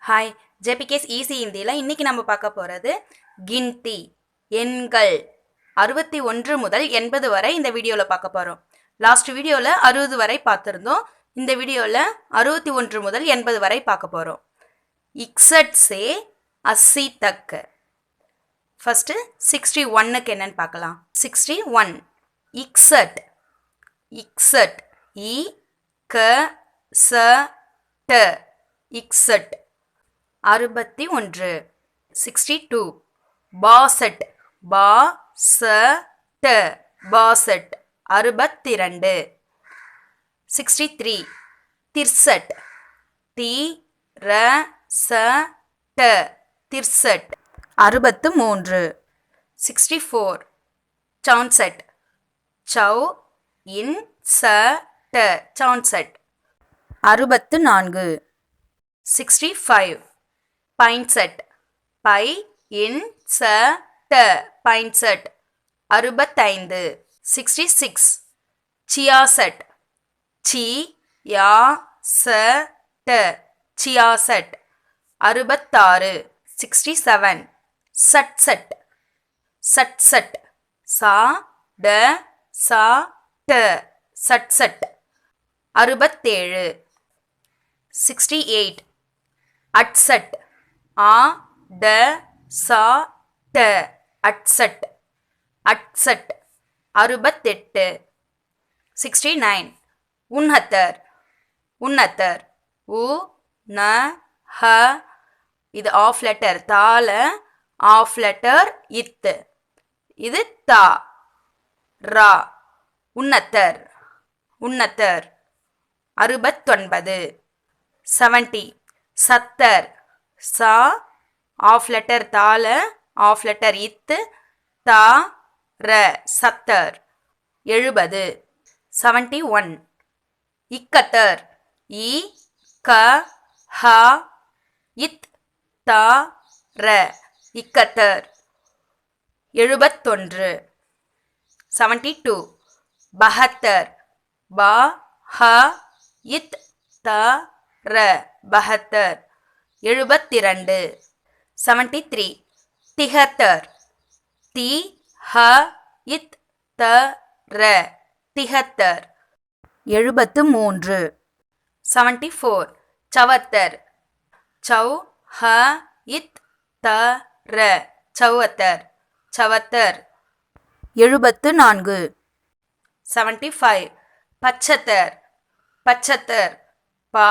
Hi JPK'S easy ஹிந்தியில் இன்றைக்கி நம்ம பார்க்க போகிறது கின்டி எண்கள் 61 முதல் 80 வரை இந்த வீடியோவில் பார்க்க போகிறோம். லாஸ்ட் வீடியோவில் 60 வரை பார்த்துருந்தோம். இந்த வீடியோவில் 61 முதல் 80 வரை பார்க்க போகிறோம். इकसठ से 80 तक. ஃபஸ்ட்டு 61க்கு என்னன்னு பார்க்கலாம். 61 इकसठ इकसठ இ க ச ட इकसठ 61 62 62 பா ச ட बासठ 62 63 तिरसठ தி ர ச ட तिरसठ 63 64 64 சௌ இன் ச ட 64 64 65 पैंसठ पै इन स ट पैंसठ 65 66 छियासठ ची या स ट छियासठ 66 67 सड़सठ सड़सठ सा ड सा ट सड़सठ 67 68 अड़सठ आ ड सा ट अड़सठ अड़सठ 68 69 उनहत्तर उनहत्तर उ न ह இது ஆஃப் லெட்டர் தால ஆஃப் லெட்டர் இத் இது தா ரா உன்னத்தர் உன்னத்தர் 69 70 सत्तर सा ऑफ लेटर ताल ऑफ लेटर इत् ता र सत्तर 70 71 इकहत्तर ई क ह इत् ता र इकहत्तर 71 72 बहत्तर बा ह इत् ता र 72 72 73 तिहत्तर ती ह इत त र 73 73 74 चौहत्तर चौ ह इत त र 74 74 74 75 पचहत्तर पचहत्तर पा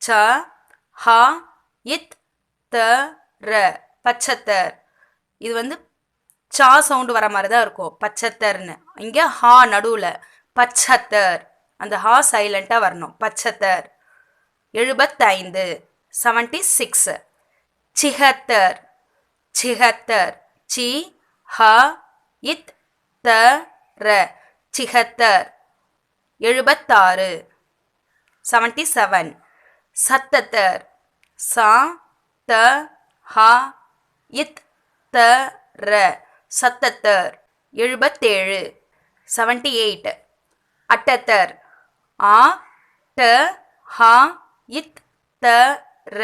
च ह इत् त र 75 இது வந்து சா சவுண்டு வர மாதிரி தான் இருக்கும் பச்சத்தர்னு. இங்கே ஹா நடுவில் பச்சத்தர், அந்த ஹா சைலண்ட்டாக வரணும். பச்சத்தர் 75 76 छिहत्तर छिहत्तर சி ஹ இத் த ர 76 76 77 सतहत्तर सा त ह इत् त र 77 77 78 अठहत्तर आ ट ह इत् त र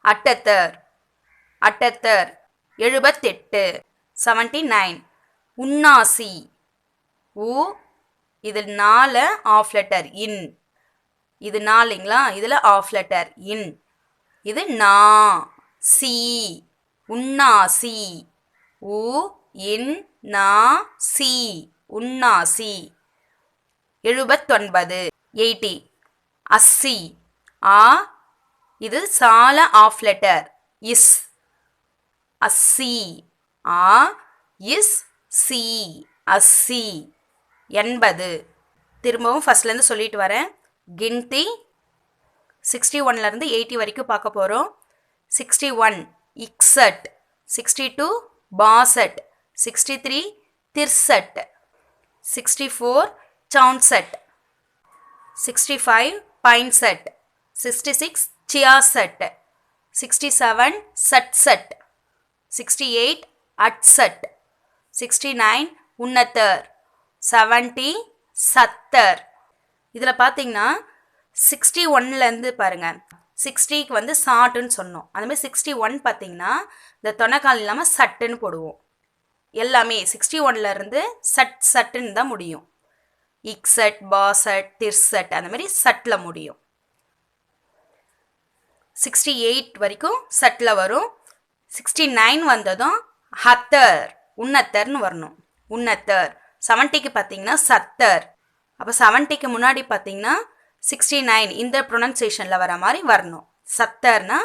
78 78 78 79 उन्नासी उ இது 4 ஆஃப் லெட்டர் இன் இது நாலுங்களா, இதில் ஆஃப் லெட்டர் இன். இது நா சி உன்னாசி உ இன் நா சி உன்னாசி 79 80 अस्सी ஆ இது சால ஆஃப் லெட்டர் இஸ் अस्सी ஆ இஸ் சி अस्सी 80 திரும்பவும் ஃபஸ்ட்லேருந்து சொல்லிட்டு வரேன். गिनती 61லேருந்து 80 வரைக்கும் பார்க்க போகிறோம். 61 इकसठ 62 62 63 तिरसठ 64 64 65 65 66 66 67 67 68 68 69 उन्नतर 70 70 இதில் பார்த்தீங்கன்னா 61லேருந்து பாருங்கள் 60க்கு வந்து சாட்டுன்னு சொன்னோம். அதுமாதிரி 61 பார்த்தீங்கன்னா இந்த தொணைக்கால் இல்லாமல் சட்டுன்னு போடுவோம். எல்லாமே 61லேருந்து சட்டுன்னு தான் முடியும். இக்சட், பாசட், திர்சட் அந்த மாதிரி சட்டில் முடியும். 68 வரைக்கும் சட்டில் வரும். 69 வந்ததும் ஹத்தர், உன்னத்தர்னு வரணும். உன்னத்தர். 70க்கு பார்த்தீங்கன்னா சத்தர். அப்போ 70க்கு முன்னாடி பார்த்தீங்கன்னா 69 இந்த ப்ரொனன்சியேஷனில் வர மாதிரி வரணும். சத்தர்னா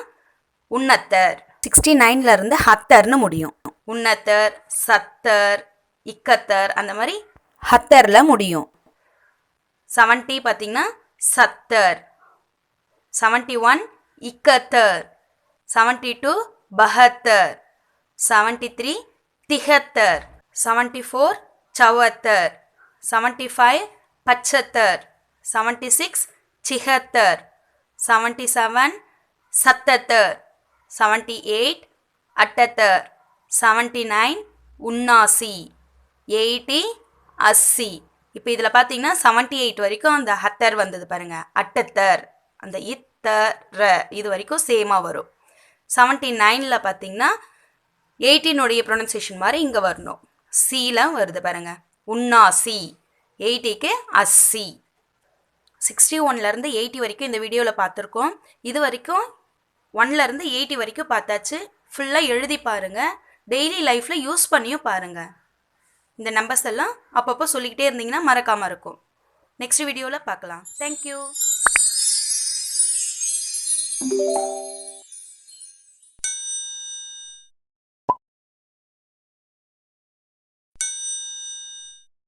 உன்னத்தர். 69லேருந்து ஹத்தர்னு முடியும். உன்னத்தர், சத்தர், இக்கத்தர் அந்த மாதிரி ஹத்தரில் முடியும். 70 பார்த்தீங்கன்னா சத்தர். 71 इकहत्तर, 72 बहत्तर, 73 तिहत्तर, 74 चौहत्तर, 75 पचहत्तर, 76 छिहत्तर, 77 सतहत्तर, 78 अठहत्तर, 79 उन्नासी, 80 अस्सी. இப்போ இதில் பார்த்தீங்கன்னா 78 வரைக்கும் அந்த ஹத்தர் வந்தது பாருங்க. அட்டத்தர் அந்த இது வரைக்கும் சேமாக வரும். 79ல் பார்த்தீங்கன்னா 18 ப்ரொனன்சியேஷன் மாதிரி இங்கே வரணும். சீல வருது பாருங்க. உன்னாசி. 80க்கு अस्सी. 61லேருந்து 80 வரைக்கும் இந்த வீடியோவில் பார்த்துருக்கோம். இது வரைக்கும் 1லேருந்து 80 வரைக்கும் பார்த்தாச்சு. ஃபுல்லாக எழுதி பாருங்கள். டெய்லி லைஃப்பில் யூஸ் பண்ணியும் பாருங்கள். இந்த நம்பர்ஸ் எல்லாம் அப்பப்போ சொல்லிக்கிட்டே இருந்தீங்கன்னா மறக்காமல் இருக்கும். நெக்ஸ்ட் வீடியோவில் பார்க்கலாம். தேங்க்யூ.